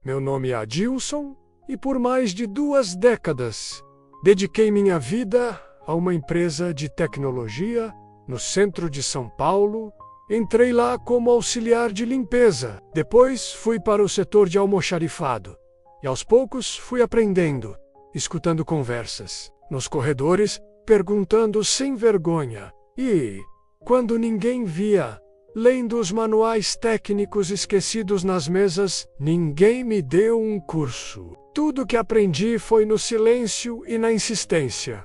Meu nome é Adilson e por mais de 2 décadas dediquei minha vida a uma empresa de tecnologia no centro de São Paulo. Entrei lá como auxiliar de limpeza. Depois fui para o setor de almoxarifado. E aos poucos fui aprendendo, escutando conversas nos corredores, perguntando sem vergonha. E, quando ninguém via, lendo os manuais técnicos esquecidos nas mesas, ninguém me deu um curso. Tudo que aprendi foi no silêncio e na insistência.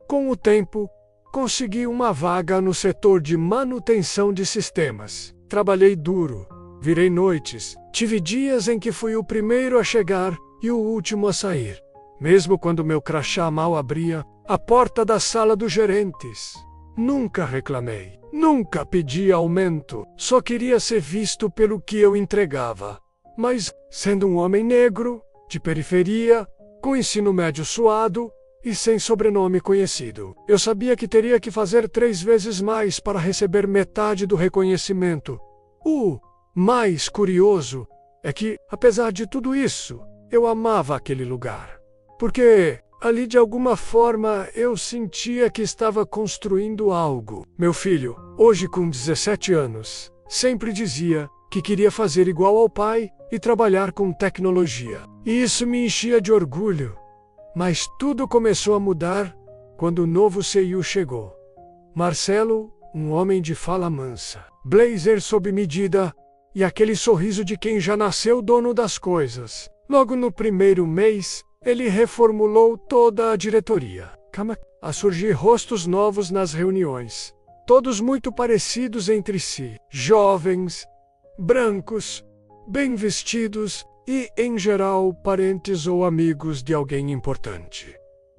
Com o tempo, consegui uma vaga no setor de manutenção de sistemas. Trabalhei duro, virei noites, tive dias em que fui o primeiro a chegar e o último a sair. Mesmo quando meu crachá mal abria a porta da sala dos gerentes. Nunca reclamei, nunca pedi aumento, só queria ser visto pelo que eu entregava. Mas, sendo um homem negro, de periferia, com ensino médio suado, e sem sobrenome conhecido, eu sabia que teria que fazer 3 vezes mais para receber metade do reconhecimento. O mais curioso é que, apesar de tudo isso, eu amava aquele lugar. Porque ali, de alguma forma, eu sentia que estava construindo algo. Meu filho, hoje com 17 anos, sempre dizia que queria fazer igual ao pai e trabalhar com tecnologia. E isso me enchia de orgulho. Mas tudo começou a mudar quando o novo CEO chegou. Marcelo, um homem de fala mansa, blazer sob medida e aquele sorriso de quem já nasceu dono das coisas. Logo no primeiro mês, ele reformulou toda a diretoria. A surgir rostos novos nas reuniões, todos muito parecidos entre si, jovens, brancos, bem vestidos, e, em geral, parentes ou amigos de alguém importante.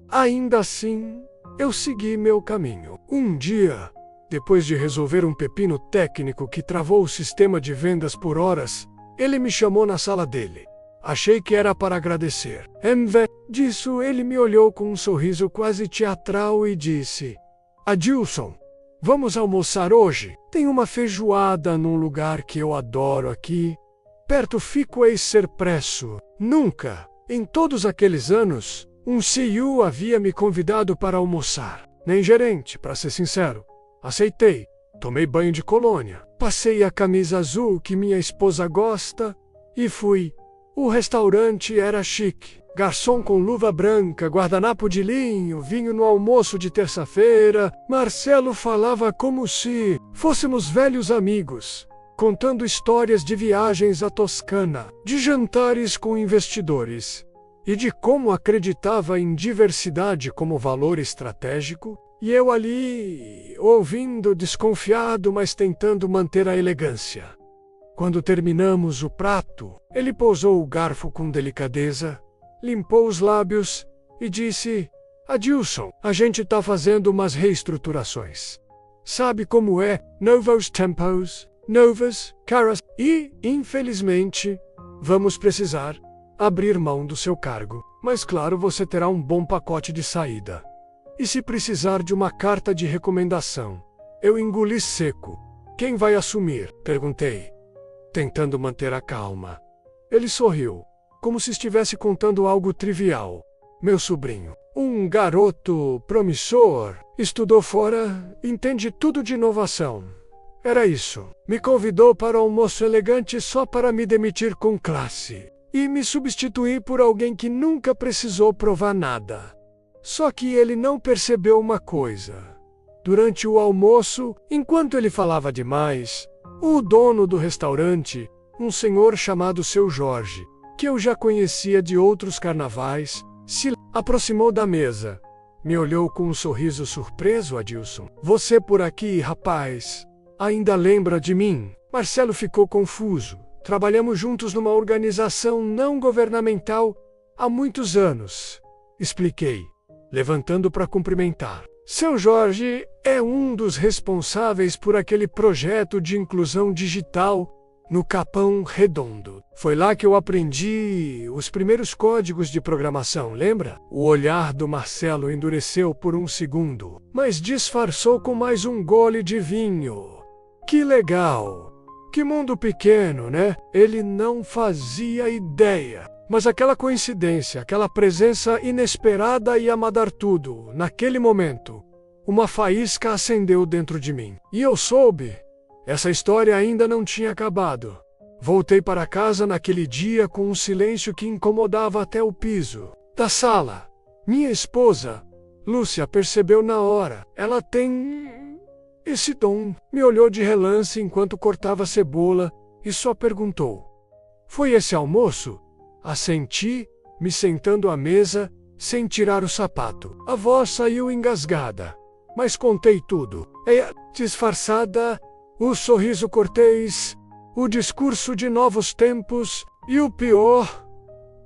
Ainda assim, eu segui meu caminho. Um dia, depois de resolver um pepino técnico que travou o sistema de vendas por horas, ele me chamou na sala dele. Achei que era para agradecer. Em vez disso, ele me olhou com um sorriso quase teatral e disse: Adilson, vamos almoçar hoje? Tem uma feijoada num lugar que eu adoro aqui. Perto fico Serpresso. Nunca, em todos aqueles anos, um CEO havia me convidado para almoçar. Nem gerente, para ser sincero. Aceitei. Tomei banho de colônia. Passei a camisa azul que minha esposa gosta e fui. O restaurante era chique. Garçom com luva branca, guardanapo de linho, vinho no almoço de terça-feira. Marcelo falava como se fôssemos velhos amigos, contando histórias de viagens à Toscana, de jantares com investidores e de como acreditava em diversidade como valor estratégico, e eu ali, ouvindo, desconfiado, mas tentando manter a elegância. Quando terminamos o prato, ele pousou o garfo com delicadeza, limpou os lábios e disse: Adilson, a gente tá fazendo umas reestruturações. Sabe como é? Novos tempos, novas caras e, infelizmente, vamos precisar abrir mão do seu cargo. Mas claro, você terá um bom pacote de saída. E se precisar de uma carta de recomendação? Eu engoli seco. Quem vai assumir? Perguntei, tentando manter a calma. Ele sorriu, como se estivesse contando algo trivial. Meu sobrinho, um garoto promissor, estudou fora, entende tudo de inovação. Era isso. Me convidou para um almoço elegante só para me demitir com classe e me substituir por alguém que nunca precisou provar nada. Só que ele não percebeu uma coisa. Durante o almoço, enquanto ele falava demais, o dono do restaurante, um senhor chamado Seu Jorge, que eu já conhecia de outros carnavais, se aproximou da mesa. Me olhou com um sorriso surpreso, Adilson. Você por aqui, rapaz? Ainda lembra de mim? Marcelo ficou confuso. Trabalhamos juntos numa organização não governamental há muitos anos. Expliquei, levantando para cumprimentar. Seu Jorge é um dos responsáveis por aquele projeto de inclusão digital no Capão Redondo. Foi lá que eu aprendi os primeiros códigos de programação, lembra? O olhar do Marcelo endureceu por um segundo, mas disfarçou com mais um gole de vinho. Que legal! Que mundo pequeno, né? Ele não fazia ideia. Mas aquela coincidência, aquela presença inesperada ia mudar tudo. Naquele momento, uma faísca acendeu dentro de mim. E eu soube. Essa história ainda não tinha acabado. Voltei para casa naquele dia com um silêncio que incomodava até o piso da sala. Minha esposa, Lúcia, percebeu na hora. Ela tem esse dom. Me olhou de relance enquanto cortava cebola e só perguntou: "Foi esse almoço?" Assenti, me sentando à mesa, sem tirar o sapato. A voz saiu engasgada, mas contei tudo. Disfarçada, o sorriso cortês, o discurso de novos tempos e o pior,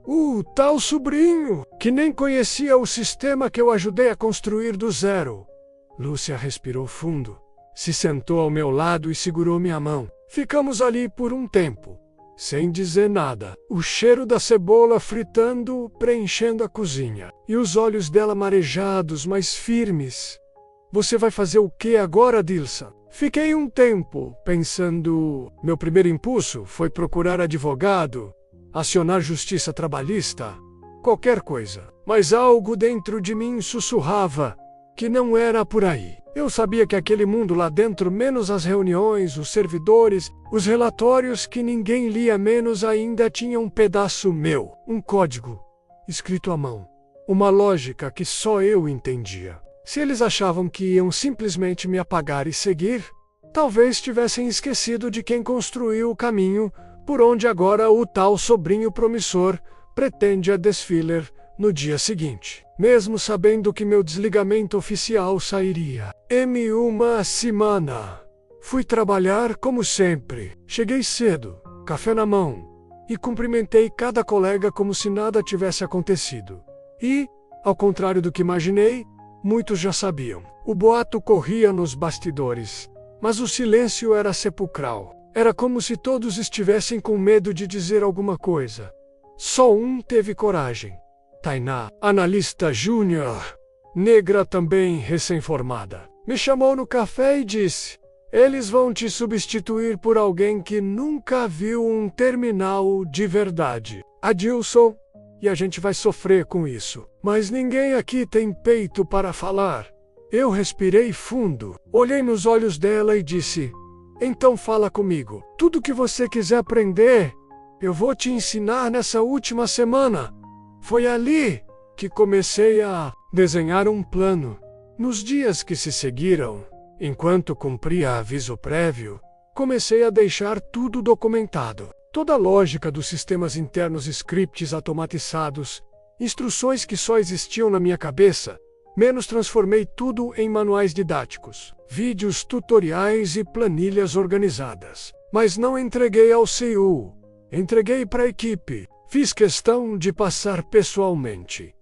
o tal sobrinho, que nem conhecia o sistema que eu ajudei a construir do zero. Lúcia respirou fundo, se sentou ao meu lado e segurou minha mão. Ficamos ali por um tempo, sem dizer nada. O cheiro da cebola fritando, preenchendo a cozinha. E os olhos dela marejados, mas firmes. "Você vai fazer o que agora, Dilson?" Fiquei um tempo pensando. Meu primeiro impulso foi procurar advogado, acionar justiça trabalhista, qualquer coisa. Mas algo dentro de mim sussurrava que não era por aí. Eu sabia que aquele mundo lá dentro, menos as reuniões, os servidores, os relatórios que ninguém lia, menos ainda tinha um pedaço meu, um código, escrito à mão. Uma lógica que só eu entendia. Se eles achavam que iam simplesmente me apagar e seguir, talvez tivessem esquecido de quem construiu o caminho por onde agora o tal sobrinho promissor pretende a desfilar no dia seguinte. Mesmo sabendo que meu desligamento oficial sairia em uma semana, fui trabalhar como sempre. Cheguei cedo, café na mão, e cumprimentei cada colega como se nada tivesse acontecido. E, ao contrário do que imaginei, muitos já sabiam. O boato corria nos bastidores, mas o silêncio era sepulcral. Era como se todos estivessem com medo de dizer alguma coisa. Só um teve coragem. Tainá, analista júnior, negra também recém-formada. Me chamou no café e disse: "Eles vão te substituir por alguém que nunca viu um terminal de verdade. Adilson, e a gente vai sofrer com isso. Mas ninguém aqui tem peito para falar." Eu respirei fundo, olhei nos olhos dela e disse: "Então fala comigo. Tudo que você quiser aprender, eu vou te ensinar nessa última semana." Foi ali que comecei a desenhar um plano. Nos dias que se seguiram, enquanto cumpria aviso prévio, comecei a deixar tudo documentado. Toda a lógica dos sistemas internos, scripts automatizados, instruções que só existiam na minha cabeça, menos transformei tudo em manuais didáticos, vídeos tutoriais e planilhas organizadas. Mas não entreguei ao CEO, entreguei para a equipe. Fiz questão de passar pessoalmente,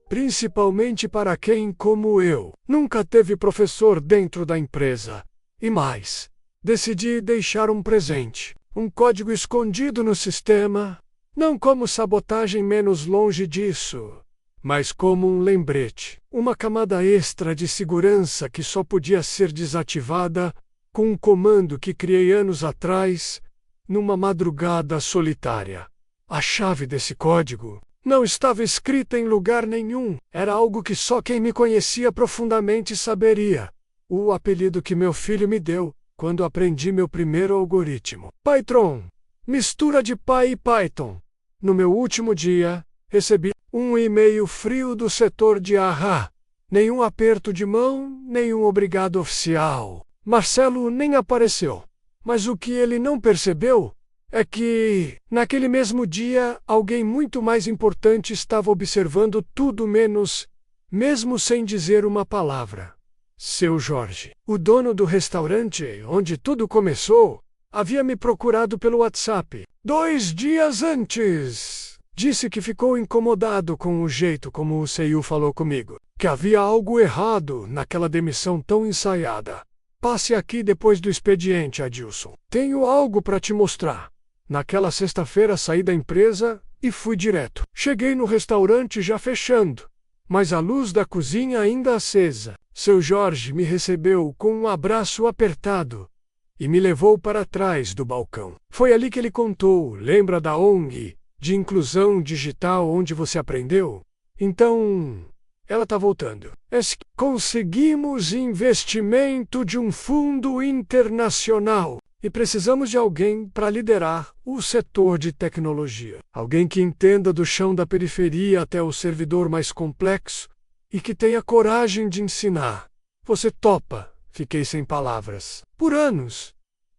principalmente para quem, como eu, nunca teve professor dentro da empresa. E mais, decidi deixar um presente, um código escondido no sistema, não como sabotagem, menos longe disso, mas como um lembrete, uma camada extra de segurança que só podia ser desativada com um comando que criei anos atrás, numa madrugada solitária. A chave desse código não estava escrita em lugar nenhum. Era algo que só quem me conhecia profundamente saberia. O apelido que meu filho me deu quando aprendi meu primeiro algoritmo. Python. Mistura de Py e Python. No meu último dia, recebi um e-mail frio do setor de RH. Nenhum aperto de mão, nenhum obrigado oficial. Marcelo nem apareceu. Mas o que ele não percebeu é que, naquele mesmo dia, alguém muito mais importante estava observando tudo menos, mesmo sem dizer uma palavra. Seu Jorge, o dono do restaurante onde tudo começou, havia me procurado pelo WhatsApp 2 dias antes. Disse que ficou incomodado com o jeito como o CEO falou comigo, que havia algo errado naquela demissão tão ensaiada. Passe aqui depois do expediente, Adilson. Tenho algo para te mostrar. Naquela sexta-feira saí da empresa e fui direto. Cheguei no restaurante já fechando, mas a luz da cozinha ainda acesa. Seu Jorge me recebeu com um abraço apertado e me levou para trás do balcão. Foi ali que ele contou: lembra da ONG de inclusão digital onde você aprendeu? Então, ela está voltando. Conseguimos investimento de um fundo internacional e precisamos de alguém para liderar o setor de tecnologia. Alguém que entenda do chão da periferia até o servidor mais complexo e que tenha coragem de ensinar. Você topa? Fiquei sem palavras. Por anos,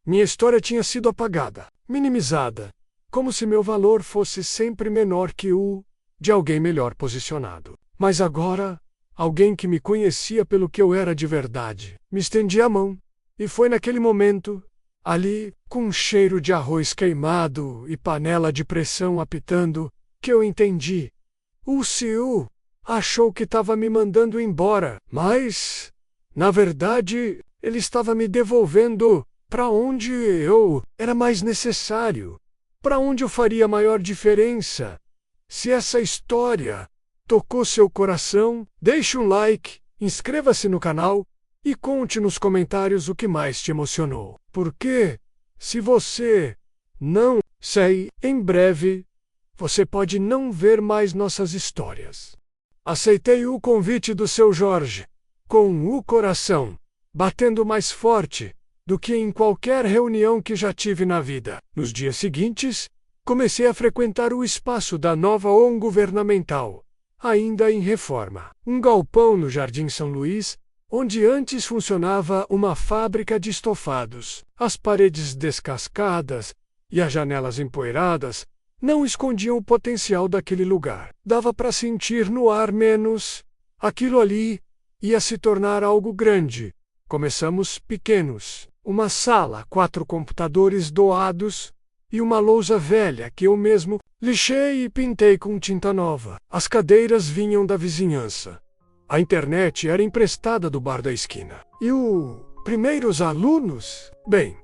minha história tinha sido apagada, minimizada, como se meu valor fosse sempre menor que o de alguém melhor posicionado. Mas agora, alguém que me conhecia pelo que eu era de verdade, me estendia a mão, e foi naquele momento, ali, com um cheiro de arroz queimado e panela de pressão apitando, que eu entendi. O CEO achou que estava me mandando embora, mas, na verdade, ele estava me devolvendo para onde eu era mais necessário, para onde eu faria maior diferença. Se essa história tocou seu coração, deixe um like, inscreva-se no canal e conte nos comentários o que mais te emocionou. Porque, se você não sei, em breve, você pode não ver mais nossas histórias. Aceitei o convite do seu Jorge, com o coração batendo mais forte do que em qualquer reunião que já tive na vida. Nos dias seguintes, comecei a frequentar o espaço da nova ONG governamental, ainda em reforma. Um galpão no Jardim São Luís, onde antes funcionava uma fábrica de estofados. As paredes descascadas e as janelas empoeiradas não escondiam o potencial daquele lugar. Dava para sentir no ar menos. Aquilo ali ia se tornar algo grande. Começamos pequenos. Uma sala, 4 computadores doados e uma lousa velha que eu mesmo lixei e pintei com tinta nova. As cadeiras vinham da vizinhança. A internet era emprestada do bar da esquina. E os primeiros alunos? Bem,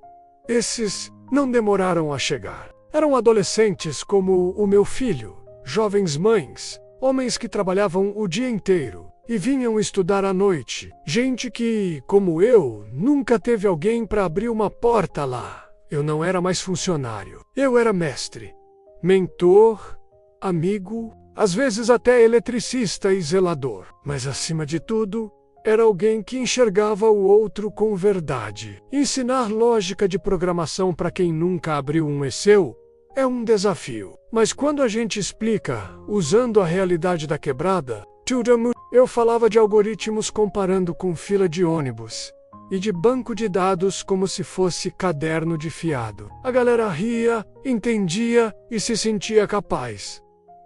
esses não demoraram a chegar. Eram adolescentes como o meu filho, jovens mães, homens que trabalhavam o dia inteiro e vinham estudar à noite. Gente que, como eu, nunca teve alguém para abrir uma porta lá. Eu não era mais funcionário. Eu era mestre, mentor, amigo, às vezes até eletricista e zelador. Mas acima de tudo, era alguém que enxergava o outro com verdade. Ensinar lógica de programação para quem nunca abriu um Excel é um desafio. Mas quando a gente explica, usando a realidade da quebrada, eu falava de algoritmos comparando com fila de ônibus e de banco de dados como se fosse caderno de fiado. A galera ria, entendia e se sentia capaz.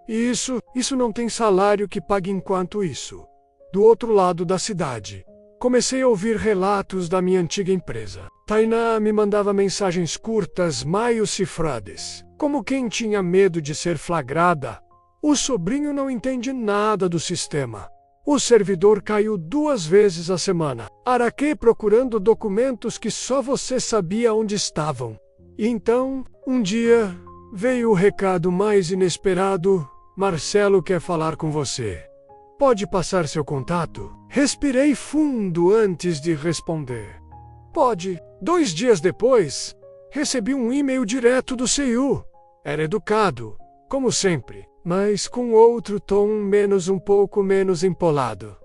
E isso não tem salário que pague enquanto isso. Do outro lado da cidade, comecei a ouvir relatos da minha antiga empresa. Tainá me mandava mensagens curtas, mal cifradas, como quem tinha medo de ser flagrada. O sobrinho não entende nada do sistema. O servidor caiu 2 vezes a semana. Araquei procurando documentos que só você sabia onde estavam. E então, um dia, veio o recado mais inesperado: Marcelo quer falar com você. Pode passar seu contato? Respirei fundo antes de responder. Pode. 2 dias depois, recebi um e-mail direto do CEO. Era educado, como sempre, mas com outro tom um pouco menos empolado.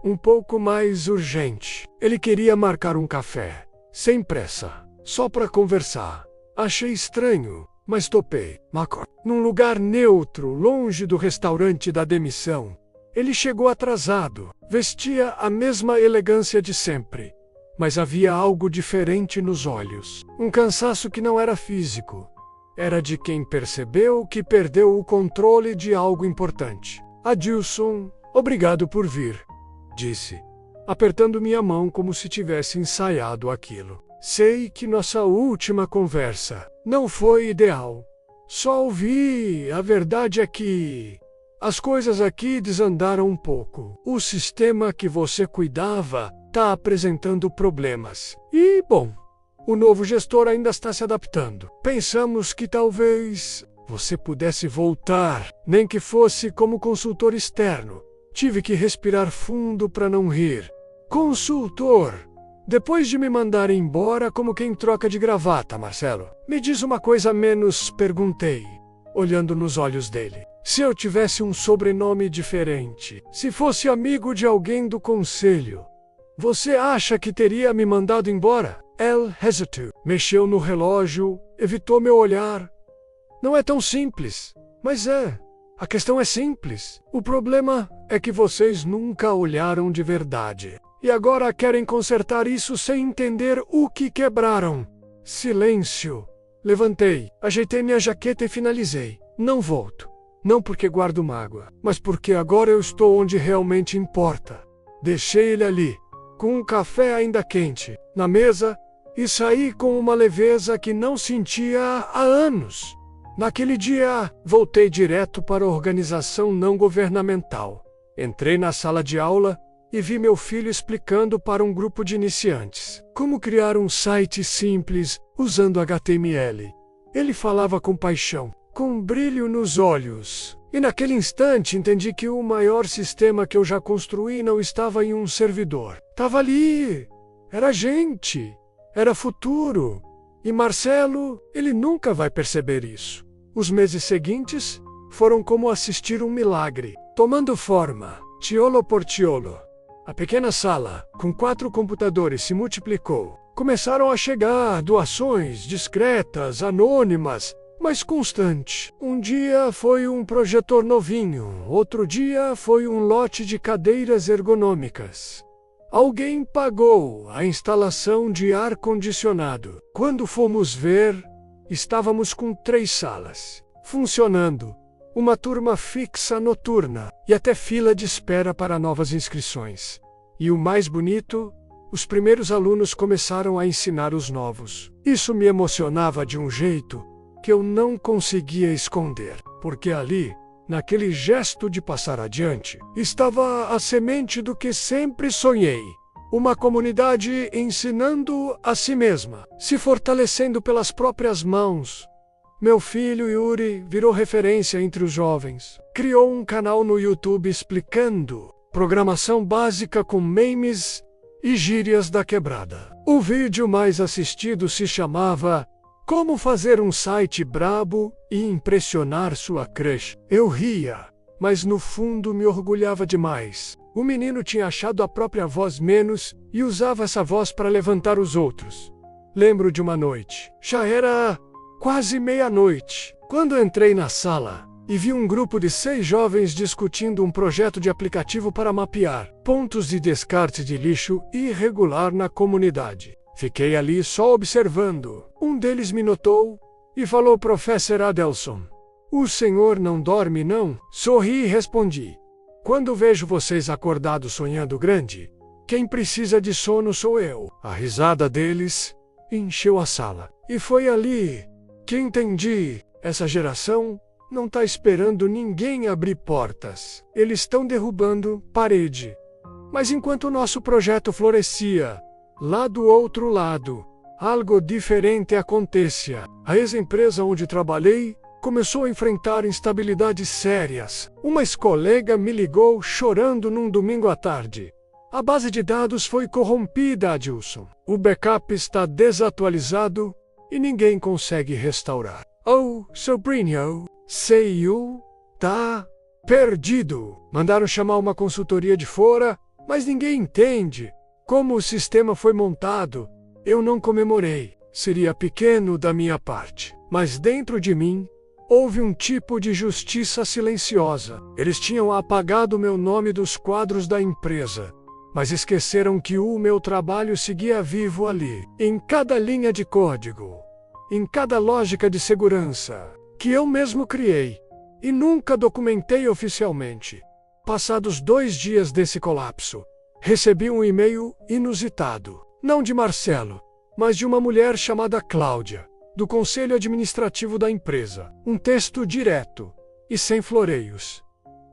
Um pouco mais urgente. Ele queria marcar um café, sem pressa, só para conversar. Achei estranho, mas topei. Num lugar neutro, longe do restaurante da demissão. Ele chegou atrasado, vestia a mesma elegância de sempre, mas havia algo diferente nos olhos. Um cansaço que não era físico. Era de quem percebeu que perdeu o controle de algo importante. Adilson, obrigado por vir, disse, apertando minha mão como se tivesse ensaiado aquilo. Sei que nossa última conversa não foi ideal. Só ouvi, a verdade é que as coisas aqui desandaram um pouco. O sistema que você cuidava está apresentando problemas. E, bom, o novo gestor ainda está se adaptando. Pensamos que talvez você pudesse voltar, nem que fosse como consultor externo. Tive que respirar fundo para não rir. Consultor? Depois de me mandar embora como quem troca de gravata, Marcelo, me diz uma coisa a menos, perguntei, olhando nos olhos dele. Se eu tivesse um sobrenome diferente, se fosse amigo de alguém do conselho, você acha que teria me mandado embora? El hesitou, mexeu no relógio, evitou meu olhar. Não é tão simples, mas é. A questão é simples. O problema é que vocês nunca olharam de verdade. E agora querem consertar isso sem entender o que quebraram. Silêncio. Levantei, ajeitei minha jaqueta e finalizei. Não volto. Não porque guardo mágoa, mas porque agora eu estou onde realmente importa. Deixei ele ali, com um café ainda quente, na mesa, e saí com uma leveza que não sentia há anos. Naquele dia, voltei direto para a organização não governamental. Entrei na sala de aula e vi meu filho explicando para um grupo de iniciantes como criar um site simples usando HTML. Ele falava com paixão, com um brilho nos olhos. E naquele instante entendi que o maior sistema que eu já construí não estava em um servidor. Estava ali. Era gente. Era futuro. E Marcelo, ele nunca vai perceber isso. Os meses seguintes foram como assistir um milagre, tomando forma, tiolo por tiolo. A pequena sala, com 4 computadores, se multiplicou. Começaram a chegar doações discretas, anônimas, mas constante. Um dia foi um projetor novinho, outro dia foi um lote de cadeiras ergonômicas. Alguém pagou a instalação de ar-condicionado. Quando fomos ver, estávamos com 3 salas, funcionando, uma turma fixa noturna e até fila de espera para novas inscrições. E o mais bonito, os primeiros alunos começaram a ensinar os novos. Isso me emocionava de um jeito que eu não conseguia esconder, porque ali, naquele gesto de passar adiante, estava a semente do que sempre sonhei. Uma comunidade ensinando a si mesma, se fortalecendo pelas próprias mãos. Meu filho Yuri virou referência entre os jovens. Criou um canal no YouTube explicando programação básica com memes e gírias da quebrada. O vídeo mais assistido se chamava Como fazer um site brabo e impressionar sua crush. Eu ria, mas no fundo me orgulhava demais. O menino tinha achado a própria voz menos e usava essa voz para levantar os outros. Lembro de uma noite. Já era quase meia-noite, quando entrei na sala e vi um grupo de 6 jovens discutindo um projeto de aplicativo para mapear pontos de descarte de lixo irregular na comunidade. Fiquei ali só observando. Um deles me notou e falou: Professor Adelson, o senhor não dorme, não? Sorri e respondi: quando vejo vocês acordados sonhando grande, quem precisa de sono sou eu. A risada deles encheu a sala. E foi ali que entendi: essa geração não está esperando ninguém abrir portas. Eles estão derrubando parede. Mas enquanto o nosso projeto florescia, lá do outro lado, algo diferente acontecia. A ex-empresa onde trabalhei começou a enfrentar instabilidades sérias. Uma ex-colega me ligou chorando num domingo à tarde. A base de dados foi corrompida, Adilson. O backup está desatualizado e ninguém consegue restaurar. Oh, sobrinho, sei-o, tá perdido. Mandaram chamar uma consultoria de fora, mas ninguém entende como o sistema foi montado. Eu não comemorei. Seria pequeno da minha parte, mas dentro de mim houve um tipo de justiça silenciosa. Eles tinham apagado meu nome dos quadros da empresa, mas esqueceram que o meu trabalho seguia vivo ali, em cada linha de código, em cada lógica de segurança que eu mesmo criei e nunca documentei oficialmente. Passados 2 dias desse colapso, recebi um e-mail inusitado, não de Marcelo, mas de uma mulher chamada Cláudia, do conselho administrativo da empresa. Um texto direto e sem floreios.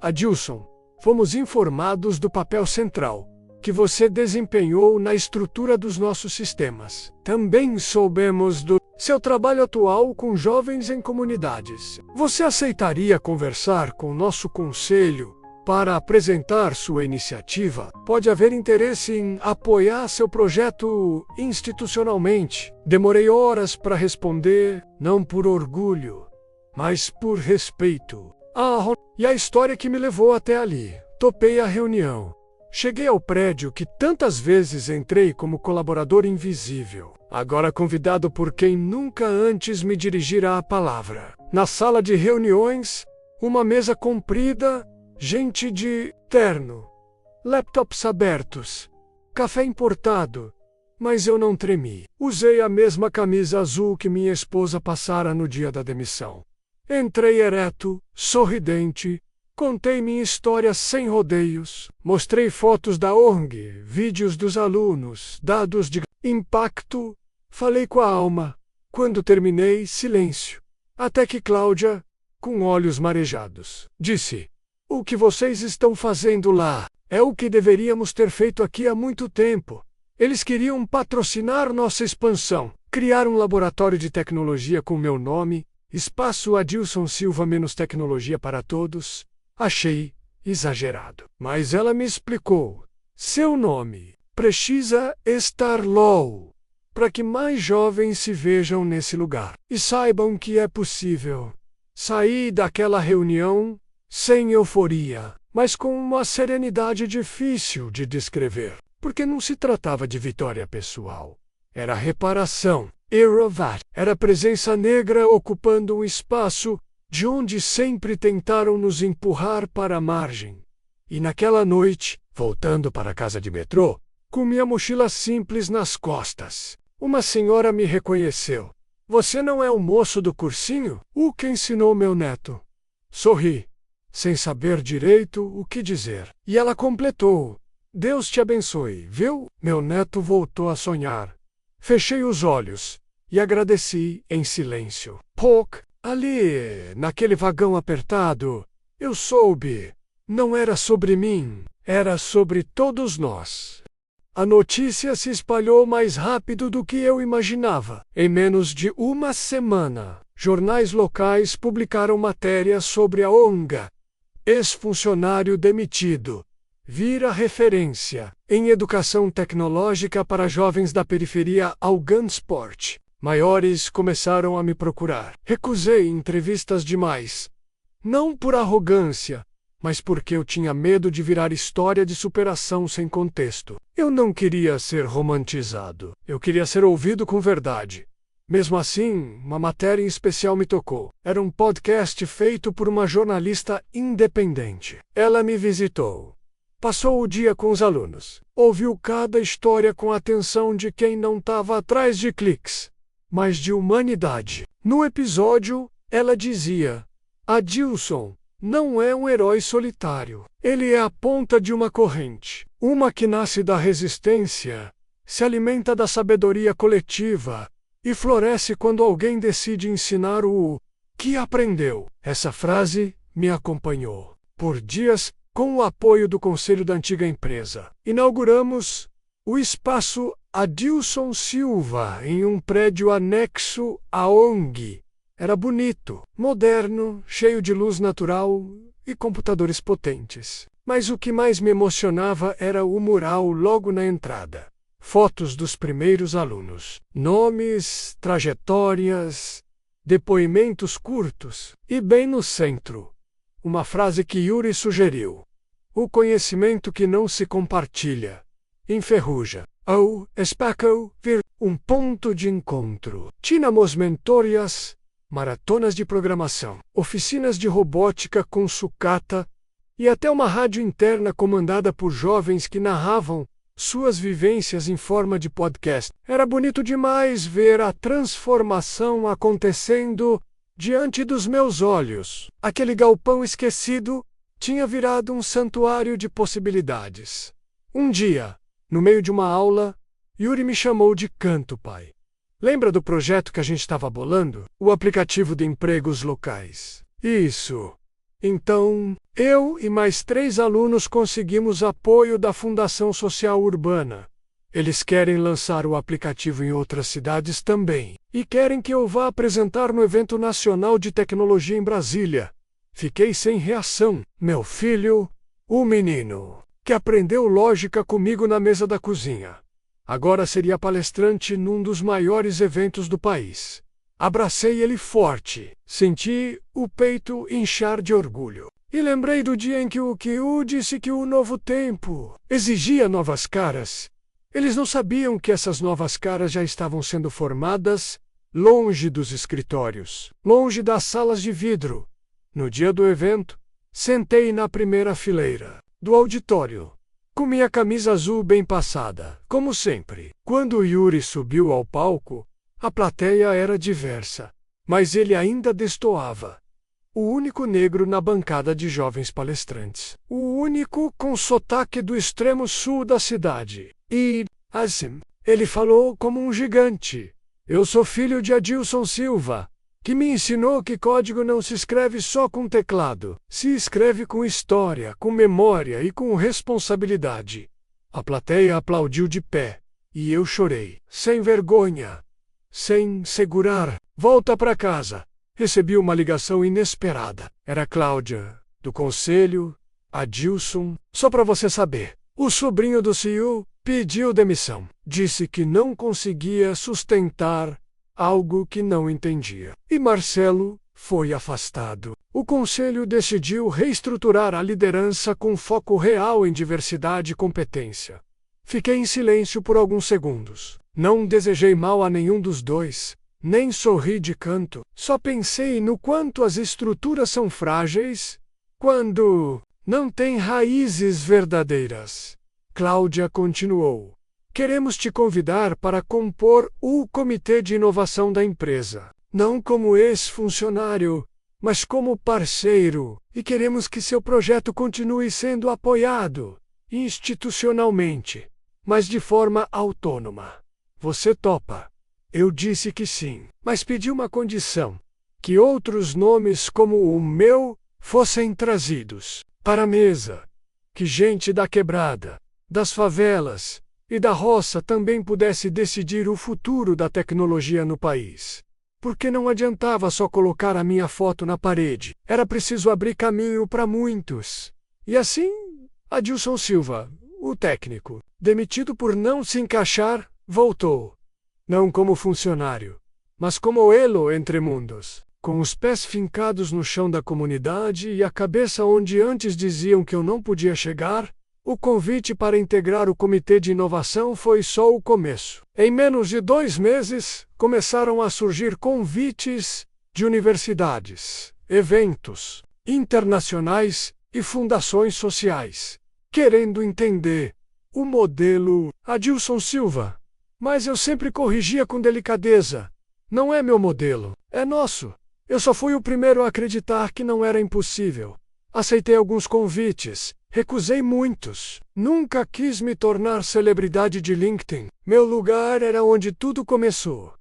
Adilson, fomos informados do papel central que você desempenhou na estrutura dos nossos sistemas. Também soubemos do seu trabalho atual com jovens em comunidades. Você aceitaria conversar com o nosso conselho para apresentar sua iniciativa. Pode haver interesse em apoiar seu projeto institucionalmente. Demorei horas para responder, não por orgulho, mas por respeito. E a história que me levou até ali. Topei a reunião. Cheguei ao prédio que tantas vezes entrei como colaborador invisível, agora convidado por quem nunca antes me dirigira a palavra. Na sala de reuniões, uma mesa comprida, gente de terno, laptops abertos, café importado, mas eu não tremi. Usei a mesma camisa azul que minha esposa passara no dia da demissão. Entrei ereto, sorridente, contei minha história sem rodeios, mostrei fotos da ONG, vídeos dos alunos, dados de impacto, falei com a alma. Quando terminei, silêncio. Até que Cláudia, com olhos marejados, disse: "O que vocês estão fazendo lá é o que deveríamos ter feito aqui há muito tempo. Eles queriam patrocinar nossa expansão, criar um laboratório de tecnologia com meu nome, Espaço Adilson Silva menos tecnologia para todos." Achei exagerado. Mas ela me explicou. Seu nome precisa estar low, para que mais jovens se vejam nesse lugar e saibam que é possível. Saí daquela reunião sem euforia, mas com uma serenidade difícil de descrever, porque não se tratava de vitória pessoal. Era reparação. Era presença negra ocupando um espaço de onde sempre tentaram nos empurrar para a margem. E naquela noite, voltando para a casa de metrô, com minha mochila simples nas costas, uma senhora me reconheceu. "Você não é o moço do cursinho? O que ensinou meu neto?" Sorri, sem saber direito o que dizer. E ela completou: "Deus te abençoe, viu?" Meu neto voltou a sonhar. Fechei os olhos e agradeci em silêncio. Ali, naquele vagão apertado, eu soube. Não era sobre mim, era sobre todos nós. A notícia se espalhou mais rápido do que eu imaginava. Em menos de uma semana, jornais locais publicaram matérias sobre a ONG. Ex-funcionário demitido. Vira referência em educação tecnológica para jovens da periferia ao Gansport. Maiores começaram a me procurar. Recusei entrevistas demais. Não por arrogância, mas porque eu tinha medo de virar história de superação sem contexto. Eu não queria ser romantizado. Eu queria ser ouvido com verdade. Mesmo assim, uma matéria em especial me tocou. Era um podcast feito por uma jornalista independente. Ela me visitou. Passou o dia com os alunos. Ouviu cada história com a atenção de quem não estava atrás de cliques, mas de humanidade. No episódio, ela dizia: "Adilson não é um herói solitário. Ele é a ponta de uma corrente. Uma que nasce da resistência, se alimenta da sabedoria coletiva e floresce quando alguém decide ensinar o que aprendeu." Essa frase me acompanhou por dias. Com o apoio do conselho da antiga empresa, inauguramos o Espaço Adilson Silva em um prédio anexo à ONG. Era bonito, moderno, cheio de luz natural e computadores potentes. Mas o que mais me emocionava era o mural logo na entrada. Fotos dos primeiros alunos, nomes, trajetórias, depoimentos curtos. E bem no centro, uma frase que Yuri sugeriu: "O conhecimento que não se compartilha enferruja." Ou espaco vir um ponto de encontro. Tínhamos mentorias, maratonas de programação, oficinas de robótica com sucata e até uma rádio interna comandada por jovens que narravam suas vivências em forma de podcast. Era bonito demais ver a transformação acontecendo diante dos meus olhos. Aquele galpão esquecido tinha virado um santuário de possibilidades. Um dia, no meio de uma aula, Yuri me chamou de canto, pai. Lembra do projeto que a gente estava bolando? O aplicativo de empregos locais. Isso. Então, eu e mais 3 alunos conseguimos apoio da Fundação Social Urbana. Eles querem lançar o aplicativo em outras cidades também. E querem que eu vá apresentar no Evento Nacional de Tecnologia em Brasília. Fiquei sem reação. Meu filho O menino, que aprendeu lógica comigo na mesa da cozinha, agora seria palestrante num dos maiores eventos do país. Abracei ele forte, senti o peito inchar de orgulho. E lembrei do dia em que o Kyu disse que o novo tempo exigia novas caras. Eles não sabiam que essas novas caras já estavam sendo formadas longe dos escritórios, longe das salas de vidro. No dia do evento, sentei na primeira fileira do auditório, com minha camisa azul bem passada, como sempre. Quando Yuri subiu ao palco, a plateia era diversa, mas ele ainda destoava. O único negro na bancada de jovens palestrantes. O único com sotaque do extremo sul da cidade. E, assim, ele falou como um gigante. Eu sou filho de Adilson Silva, que me ensinou que código não se escreve só com teclado. Se escreve com história, com memória e com responsabilidade. A plateia aplaudiu de pé. E eu chorei. Sem vergonha. Sem segurar. Volta para casa. Recebi uma ligação inesperada. Era Cláudia, do conselho, Adilson. Só para você saber, o sobrinho do CEO pediu demissão. Disse que não conseguia sustentar algo que não entendia. E Marcelo foi afastado. O conselho decidiu reestruturar a liderança com foco real em diversidade e competência. Fiquei em silêncio por alguns segundos. Não desejei mal a nenhum dos dois. Nem sorri de canto, só pensei no quanto as estruturas são frágeis quando não têm raízes verdadeiras. Cláudia continuou. Queremos te convidar para compor o comitê de inovação da empresa. Não como ex-funcionário, mas como parceiro. E queremos que seu projeto continue sendo apoiado institucionalmente, mas de forma autônoma. Você topa? Eu disse que sim, mas pedi uma condição: que outros nomes como o meu fossem trazidos para a mesa. Que gente da quebrada, das favelas e da roça também pudesse decidir o futuro da tecnologia no país. Porque não adiantava só colocar a minha foto na parede. Era preciso abrir caminho para muitos. E assim, Adilson Silva, o técnico, demitido por não se encaixar, voltou. Não como funcionário, mas como elo entre mundos, com os pés fincados no chão da comunidade e a cabeça onde antes diziam que eu não podia chegar. O convite para integrar o comitê de inovação foi só o começo. Em menos de 2 meses, começaram a surgir convites de universidades, eventos internacionais e fundações sociais, querendo entender o modelo Adilson Silva. Mas eu sempre corrigia com delicadeza. Não é meu modelo, é nosso. Eu só fui o primeiro a acreditar que não era impossível. Aceitei alguns convites, recusei muitos. Nunca quis me tornar celebridade de LinkedIn. Meu lugar era onde tudo começou.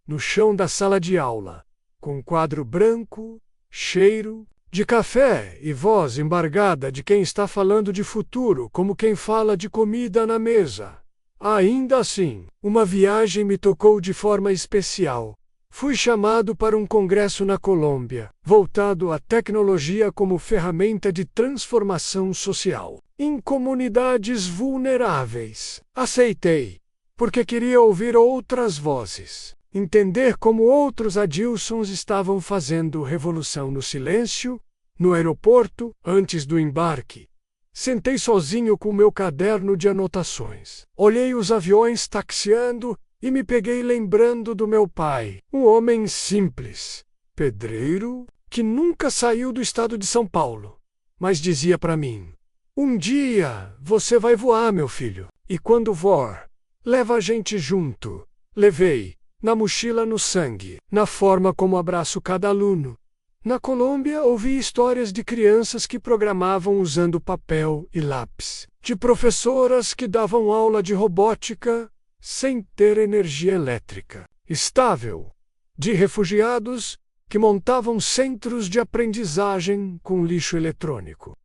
No chão da sala de aula, com um quadro branco, cheiro de café e voz embargada de quem está falando de futuro como quem fala de comida na mesa. Ainda assim, uma viagem me tocou de forma especial. Fui chamado para um congresso na Colômbia, voltado à tecnologia como ferramenta de transformação social, em comunidades vulneráveis. Aceitei, porque queria ouvir outras vozes, entender como outros Adilsons estavam fazendo revolução no silêncio, no aeroporto, antes do embarque. Sentei sozinho com meu caderno de anotações. Olhei os aviões taxiando e me peguei lembrando do meu pai, um homem simples, pedreiro, que nunca saiu do estado de São Paulo, mas dizia para mim: um dia você vai voar, meu filho, e quando voar, leva a gente junto. Levei, na mochila no sangue, na forma como abraço cada aluno. Na Colômbia, ouvi histórias de crianças que programavam usando papel e lápis, de professoras que davam aula de robótica sem ter energia elétrica estável, de refugiados que montavam centros de aprendizagem com lixo eletrônico.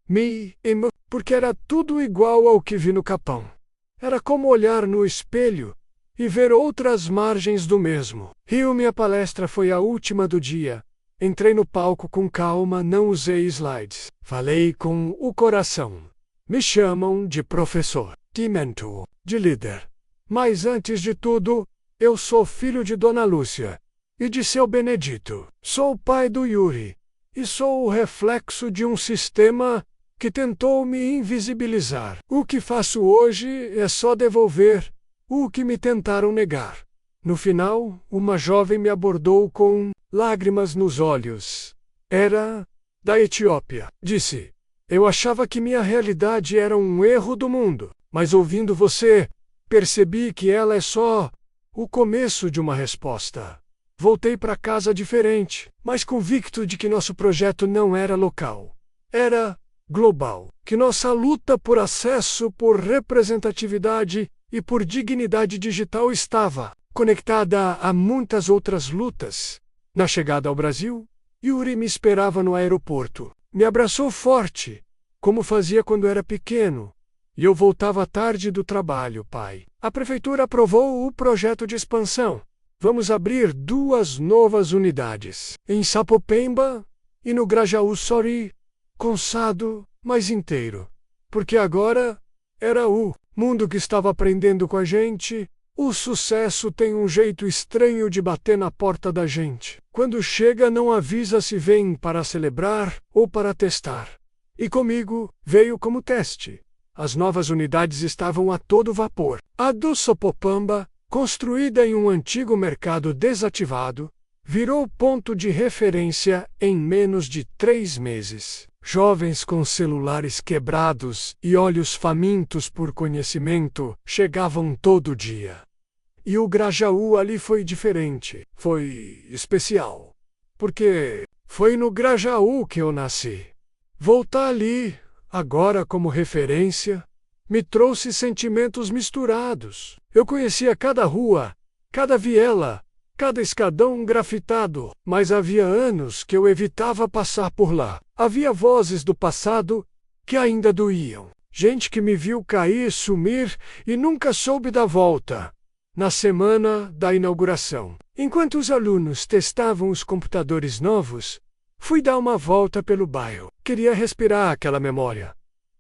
Porque era tudo igual ao que vi no Capão. Era como olhar no espelho e ver outras margens do mesmo. Minha palestra foi a última do dia. Entrei no palco com calma, não usei slides. Falei com o coração. Me chamam de professor, de mentor, de líder. Mas antes de tudo, eu sou filho de Dona Lúcia e de seu Benedito. Sou o pai do Yuri e sou o reflexo de um sistema que tentou me invisibilizar. O que faço hoje é só devolver o que me tentaram negar. No final, uma jovem me abordou com lágrimas nos olhos. Era da Etiópia. Disse: eu achava que minha realidade era um erro do mundo, mas ouvindo você, percebi que ela é só o começo de uma resposta. Voltei para casa diferente, mas convicto de que nosso projeto não era local. Era global. Que nossa luta por acesso, por representatividade e por dignidade digital estava conectada a muitas outras lutas. Na chegada ao Brasil, Yuri me esperava no aeroporto. Me abraçou forte, como fazia quando era pequeno. E eu voltava tarde do trabalho, pai. A prefeitura aprovou o projeto de expansão. Vamos abrir 2 novas unidades, em Sapopemba e no Grajaú Sory, consado, mas inteiro. Porque agora era o mundo que estava aprendendo com a gente. O sucesso tem um jeito estranho de bater na porta da gente. Quando chega, não avisa se vem para celebrar ou para testar. E comigo, veio como teste. As novas unidades estavam a todo vapor. A do Sapopemba, construída em um antigo mercado desativado, virou ponto de referência em menos de 3 meses. Jovens com celulares quebrados e olhos famintos por conhecimento chegavam todo dia. E o Grajaú ali foi diferente, foi especial. Porque foi no Grajaú que eu nasci. Voltar ali, agora como referência, me trouxe sentimentos misturados. Eu conhecia cada rua, cada viela, cada escadão grafitado, mas havia anos que eu evitava passar por lá. Havia vozes do passado que ainda doíam. Gente que me viu cair, sumir e nunca soube da volta. Na semana da inauguração, enquanto os alunos testavam os computadores novos, fui dar uma volta pelo bairro. Queria respirar aquela memória.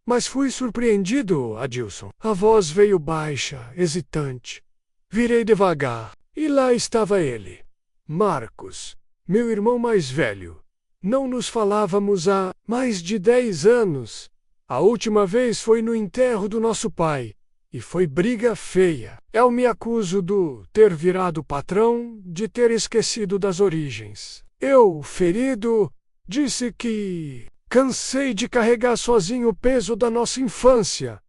Mas fui surpreendido, Adilson. A voz veio baixa, hesitante. Virei devagar, e lá estava ele. Marcos, meu irmão mais velho. Não nos falávamos há mais de 10 anos. A última vez foi no enterro do nosso pai. E foi briga feia. Eu me acuso de ter virado patrão, de ter esquecido das origens. Eu, ferido, disse que cansei de carregar sozinho o peso da nossa infância.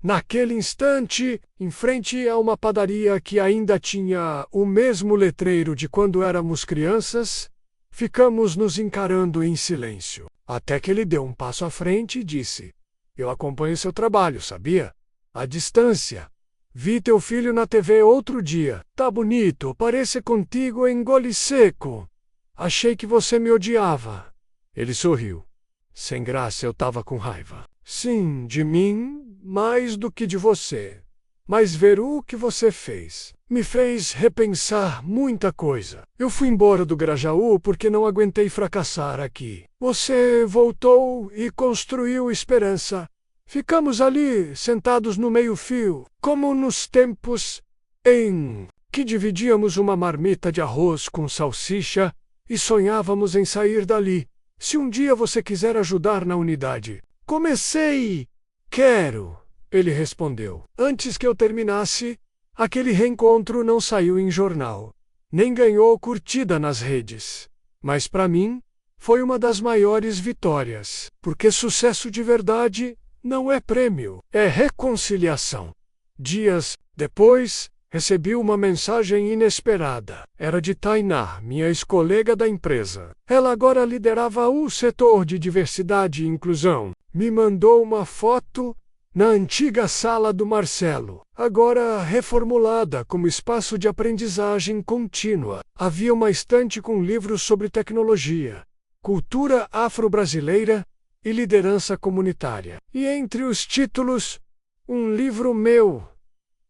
Naquele instante, em frente a uma padaria que ainda tinha o mesmo letreiro de quando éramos crianças, ficamos nos encarando em silêncio. Até que ele deu um passo à frente e disse: eu acompanho seu trabalho, sabia? À distância. Vi teu filho na TV outro dia. Tá bonito, parece contigo em Gole Seco. Achei que você me odiava. Ele sorriu. Sem graça, eu tava com raiva. Sim, de mim, mais do que de você. Mas ver o que você fez me fez repensar muita coisa. Eu fui embora do Grajaú porque não aguentei fracassar aqui. Você voltou e construiu esperança. Ficamos ali, sentados no meio-fio, como nos tempos em que dividíamos uma marmita de arroz com salsicha e sonhávamos em sair dali. Se um dia você quiser ajudar na unidade. Comecei! Quero, ele respondeu. Antes que eu terminasse, aquele reencontro não saiu em jornal, nem ganhou curtida nas redes. Mas para mim, foi uma das maiores vitórias, porque sucesso de verdade não é prêmio, é reconciliação. Dias depois, recebi uma mensagem inesperada. Era de Tainá, minha ex-colega da empresa. Ela agora liderava o setor de diversidade e inclusão. Me mandou uma foto na antiga sala do Marcelo, agora reformulada como espaço de aprendizagem contínua. Havia uma estante com livros sobre tecnologia, cultura afro-brasileira e liderança comunitária. E entre os títulos, um livro meu.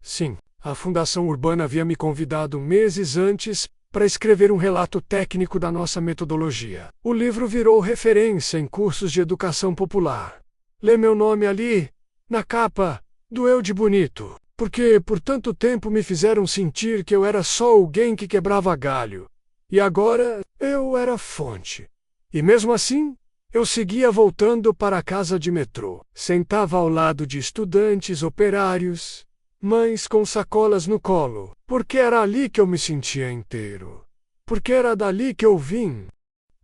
Sim, a Fundação Urbana havia me convidado meses antes para escrever um relato técnico da nossa metodologia. O livro virou referência em cursos de educação popular. Ler meu nome ali Na capa, doeu de bonito, porque por tanto tempo me fizeram sentir que eu era só alguém que quebrava galho. E agora, eu era fonte. E mesmo assim, eu seguia voltando para a casa de metrô. Sentava ao lado de estudantes, operários, mães com sacolas no colo, porque era ali que eu me sentia inteiro. Porque era dali que eu vim.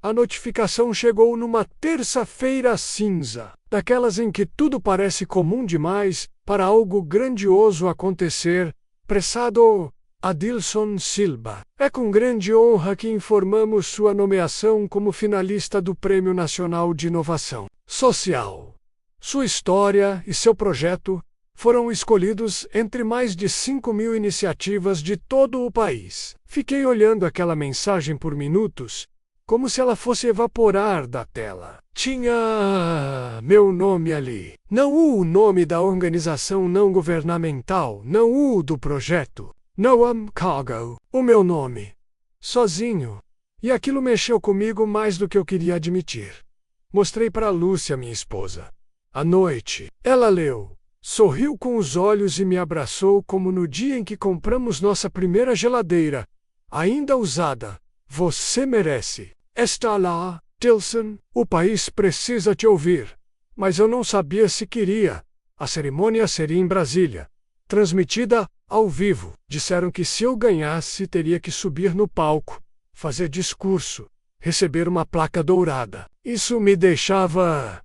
A notificação chegou numa terça-feira cinza, daquelas em que tudo parece comum demais para algo grandioso acontecer. Prezado Adilson Silva, é com grande honra que informamos sua nomeação como finalista do Prêmio Nacional de Inovação Social. Sua história e seu projeto foram escolhidos entre mais de 5.000 iniciativas de todo o país. Fiquei olhando aquela mensagem por minutos, como se ela fosse evaporar da tela. Tinha meu nome ali. Não o nome da organização não governamental, não o do projeto. Noam Cargo, o meu nome. Sozinho. E aquilo mexeu comigo mais do que eu queria admitir. Mostrei para Lúcia, minha esposa. À noite, ela leu, sorriu com os olhos e me abraçou como no dia em que compramos nossa primeira geladeira, ainda usada. Você merece. Está lá, Tilson, o país precisa te ouvir. Mas eu não sabia se queria. A cerimônia seria em Brasília, transmitida ao vivo. Disseram que se eu ganhasse, teria que subir no palco, fazer discurso, receber uma placa dourada. Isso me deixava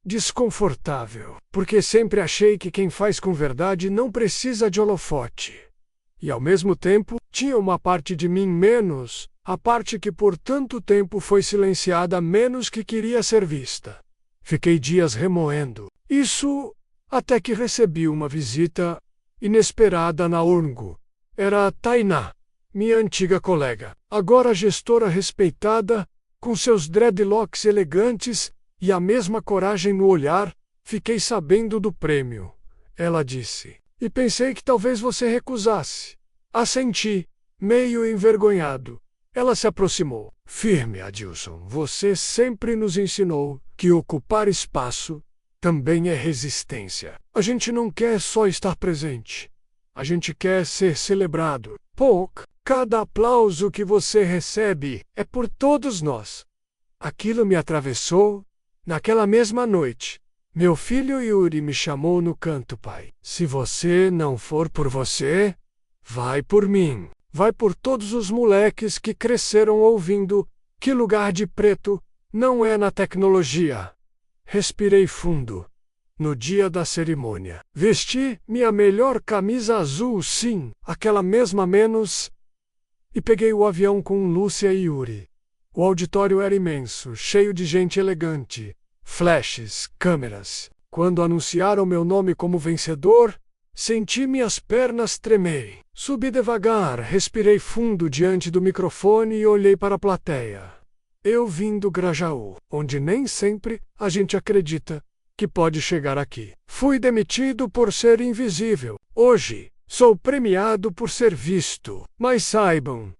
desconfortável, porque sempre achei que quem faz com verdade não precisa de holofote. E ao mesmo tempo, tinha uma parte de mim menos, a parte que por tanto tempo foi silenciada menos que queria ser vista. Fiquei dias remoendo isso, até que recebi uma visita inesperada na ONG. Era a Tainá, minha antiga colega, agora gestora respeitada, com seus dreadlocks elegantes e a mesma coragem no olhar. Fiquei sabendo do prêmio, ela disse, e pensei que talvez você recusasse. Assenti, meio envergonhado. Ela se aproximou. Firme, Adilson, você sempre nos ensinou que ocupar espaço também é resistência. A gente não quer só estar presente. A gente quer ser celebrado. Cada aplauso que você recebe é por todos nós. Aquilo me atravessou. Naquela mesma noite, meu filho Yuri me chamou no canto. Pai, se você não for por você, vai por mim. Vai por todos os moleques que cresceram ouvindo que lugar de preto não é na tecnologia. Respirei fundo. No dia da cerimônia, vesti minha melhor camisa azul, sim, aquela mesma menos, e peguei o avião com Lúcia e Yuri. O auditório era imenso, cheio de gente elegante, flashes, câmeras. Quando anunciaram meu nome como vencedor, senti minhas pernas tremerem. Subi devagar, respirei fundo diante do microfone e olhei para a plateia. Eu vim do Grajaú, onde nem sempre a gente acredita que pode chegar aqui. Fui demitido por ser invisível. Hoje, sou premiado por ser visto. Mas saibam,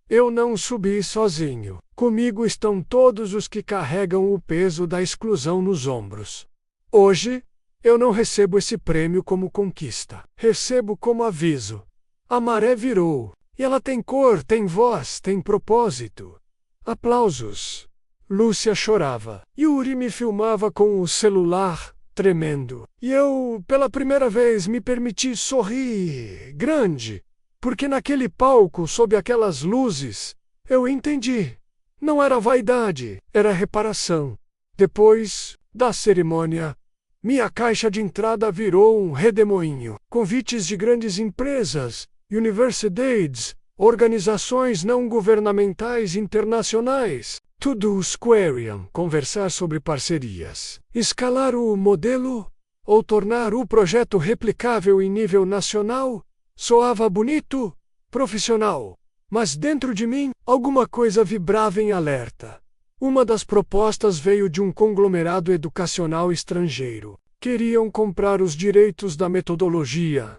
eu não subi sozinho. Comigo estão todos os que carregam o peso da exclusão nos ombros. Hoje, eu não recebo esse prêmio como conquista. Recebo como aviso. A maré virou, e ela tem cor, tem voz, tem propósito. Aplausos. Lúcia chorava. Yuri me filmava com o celular, tremendo. E eu, pela primeira vez, me permiti sorrir grande, porque naquele palco, sob aquelas luzes, eu entendi. Não era vaidade, era reparação. Depois da cerimônia, minha caixa de entrada virou um redemoinho. Convites de grandes empresas, universidades, organizações não governamentais internacionais. Tudo os queriam conversar sobre parcerias. Escalar o modelo ou tornar o projeto replicável em nível nacional soava bonito, profissional. Mas dentro de mim, alguma coisa vibrava em alerta. Uma das propostas veio de um conglomerado educacional estrangeiro. Queriam comprar os direitos da metodologia,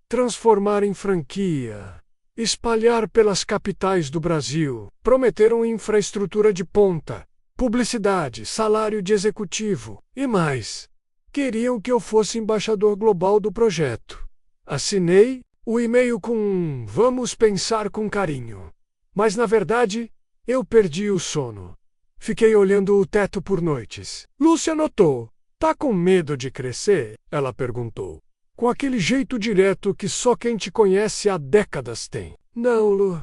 transformar em franquia, espalhar pelas capitais do Brasil. Prometeram infraestrutura de ponta, publicidade, salário de executivo e mais. Queriam que eu fosse embaixador global do projeto. Assinei o e-mail com "Vamos pensar com carinho". Mas, na verdade, eu perdi o sono. Fiquei olhando o teto por noites. Lúcia notou. Tá com medo de crescer? Ela perguntou. Com aquele jeito direto que só quem te conhece há décadas tem. Não, Lu.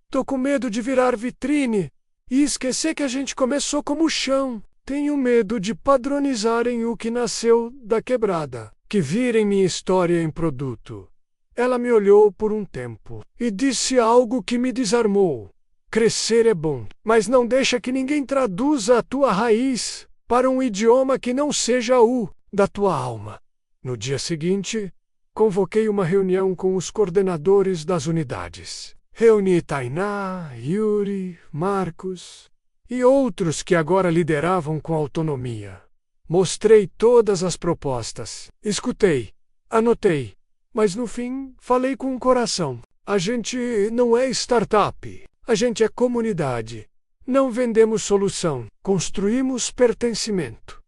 Tô com medo de virar vitrine e esquecer que a gente começou como chão. Tenho medo de padronizarem o que nasceu da quebrada, que virem minha história em produto. Ela me olhou por um tempo e disse algo que me desarmou. Crescer é bom, mas não deixa que ninguém traduza a tua raiz para um idioma que não seja o da tua alma. No dia seguinte, convoquei uma reunião com os coordenadores das unidades. Reuni Tainá, Yuri, Marcos e outros que agora lideravam com autonomia. Mostrei todas as propostas, escutei, anotei, mas no fim falei com o coração. A gente não é startup, a gente é comunidade. Não vendemos solução, construímos pertencimento.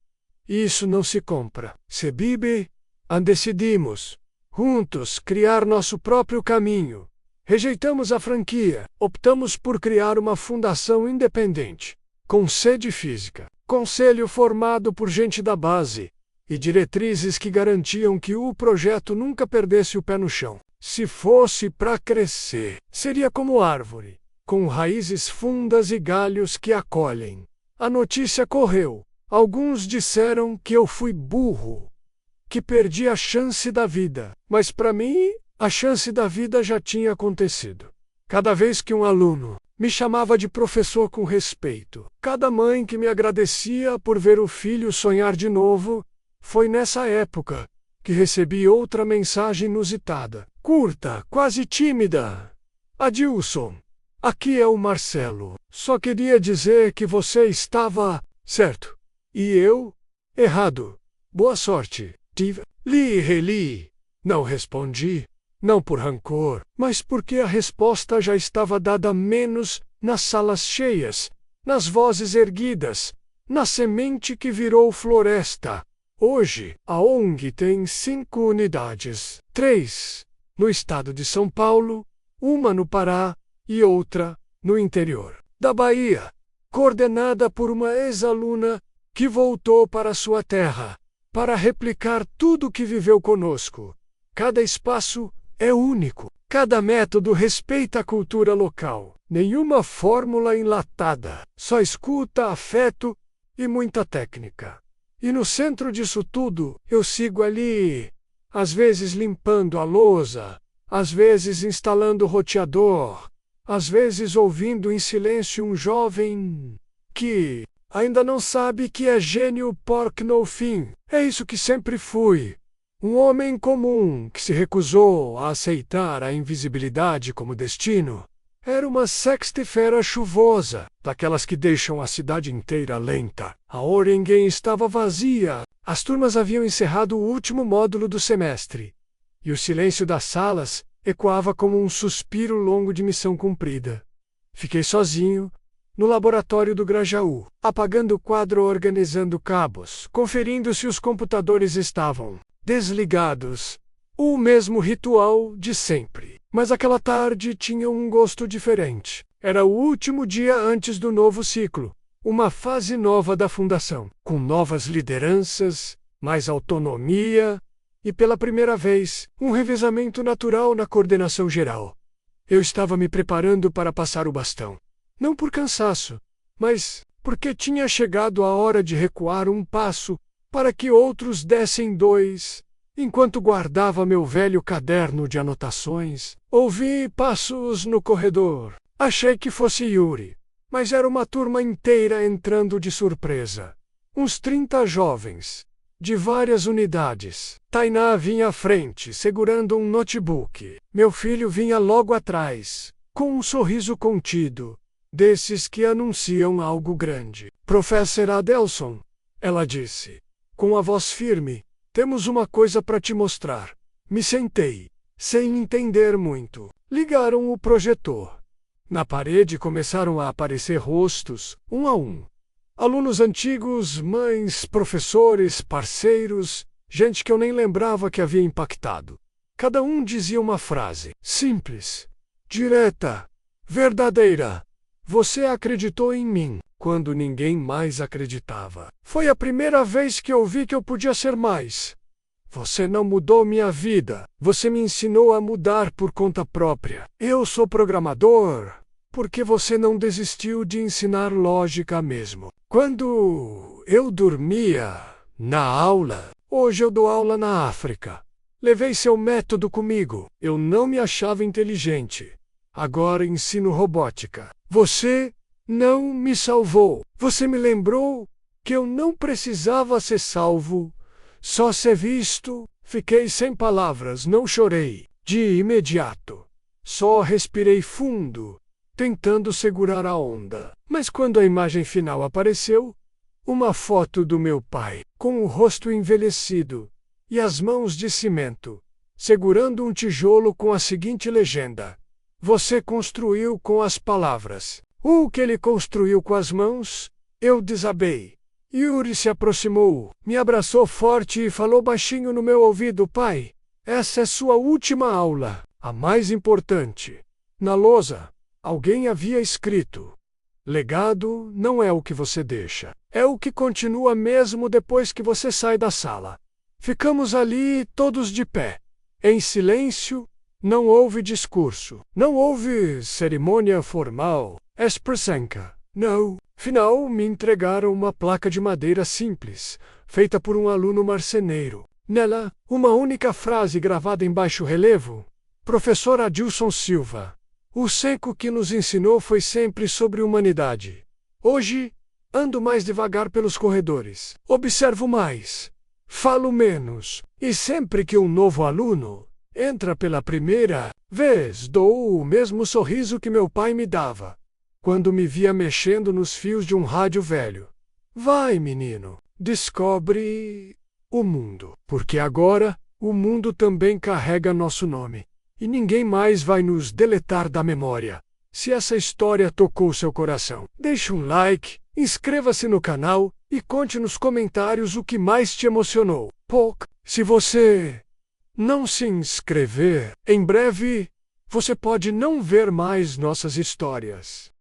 Isso não se compra. Se vive, decidimos, juntos, criar nosso próprio caminho. Rejeitamos a franquia, optamos por criar uma fundação independente, com sede física, conselho formado por gente da base e diretrizes que garantiam que o projeto nunca perdesse o pé no chão. Se fosse para crescer, seria como árvore, com raízes fundas e galhos que acolhem. A notícia correu. Alguns disseram que eu fui burro, que perdi a chance da vida, mas para mim, a chance da vida já tinha acontecido. Cada vez que um aluno me chamava de professor com respeito, cada mãe que me agradecia por ver o filho sonhar de novo, foi nessa época que recebi outra mensagem inusitada, curta, quase tímida. Adilson, aqui é o Marcelo. Só queria dizer que você estava certo. E eu? Errado. Boa sorte. Li e reli. Não respondi. Não por rancor, mas porque a resposta já estava dada, menos nas salas cheias, nas vozes erguidas, na semente que virou floresta. Hoje, a ONG tem 5 unidades, 3 no estado de São Paulo, uma no Pará e outra no interior da Bahia, coordenada por uma ex-aluna que voltou para sua terra para replicar tudo o que viveu conosco. Cada espaço é único. Cada método respeita a cultura local. Nenhuma fórmula enlatada. Só escuta, afeto e muita técnica. E no centro disso tudo, eu sigo ali, às vezes limpando a lousa, às vezes instalando o roteador, às vezes ouvindo em silêncio um jovem que ainda não sabe que é gênio porque no fim. É isso que sempre fui. Um homem comum que se recusou a aceitar a invisibilidade como destino. Era uma sexta-feira chuvosa, daquelas que deixam a cidade inteira lenta. A Oringen estava vazia. As turmas haviam encerrado o último módulo do semestre. E o silêncio das salas ecoava como um suspiro longo de missão cumprida. Fiquei sozinho, no laboratório do Grajaú, apagando o quadro, organizando cabos, conferindo se os computadores estavam desligados. O mesmo ritual de sempre. Mas aquela tarde tinha um gosto diferente. Era o último dia antes do novo ciclo. Uma fase nova da fundação, com novas lideranças, mais autonomia e, pela primeira vez, um revezamento natural na coordenação geral. Eu estava me preparando para passar o bastão. Não por cansaço, mas porque tinha chegado a hora de recuar um passo para que outros dessem 2. Enquanto guardava meu velho caderno de anotações, ouvi passos no corredor. Achei que fosse Yuri, mas era uma turma inteira entrando de surpresa. Uns 30 jovens, de várias unidades. Tainá vinha à frente, segurando um notebook. Meu filho vinha logo atrás, com um sorriso contido, desses que anunciam algo grande. Professor Adelson, ela disse, com a voz firme. Temos uma coisa para te mostrar. Me sentei, sem entender muito. Ligaram o projetor. Na parede começaram a aparecer rostos, um a um. Alunos antigos, mães, professores, parceiros, gente que eu nem lembrava que havia impactado. Cada um dizia uma frase simples, direta, verdadeira. Você acreditou em mim quando ninguém mais acreditava. Foi a primeira vez que eu vi que eu podia ser mais. Você não mudou minha vida. Você me ensinou a mudar por conta própria. Eu sou programador porque você não desistiu de ensinar lógica mesmo. Quando eu dormia na aula, hoje eu dou aula na África. Levei seu método comigo. Eu não me achava inteligente. Agora ensino robótica. Você não me salvou. Você me lembrou que eu não precisava ser salvo, só ser visto. Fiquei sem palavras, não chorei. De imediato. Só respirei fundo, tentando segurar a onda. Mas quando a imagem final apareceu, uma foto do meu pai, com o rosto envelhecido e as mãos de cimento, segurando um tijolo com a seguinte legenda: você construiu com as palavras. O que ele construiu com as mãos, eu desabei. Yuri se aproximou, me abraçou forte e falou baixinho no meu ouvido: pai, essa é sua última aula, a mais importante. Na lousa, alguém havia escrito: legado não é o que você deixa, é o que continua mesmo depois que você sai da sala. Ficamos ali todos de pé, em silêncio. Não houve discurso, não houve cerimônia formal, expressenca. Não. Final, me entregaram uma placa de madeira simples, feita por um aluno marceneiro. Nela, uma única frase gravada em baixo relevo: Professor Adilson Silva. O seco que nos ensinou foi sempre sobre humanidade. Hoje, ando mais devagar pelos corredores, observo mais, falo menos, e sempre que um novo aluno entra pela primeira vez, dou o mesmo sorriso que meu pai me dava quando me via mexendo nos fios de um rádio velho. Vai, menino, descobre o mundo, porque agora o mundo também carrega nosso nome, e ninguém mais vai nos deletar da memória. Se essa história tocou seu coração, deixe um like, inscreva-se no canal e conte nos comentários o que mais te emocionou. Se você não se inscrever, em breve você pode não ver mais nossas histórias.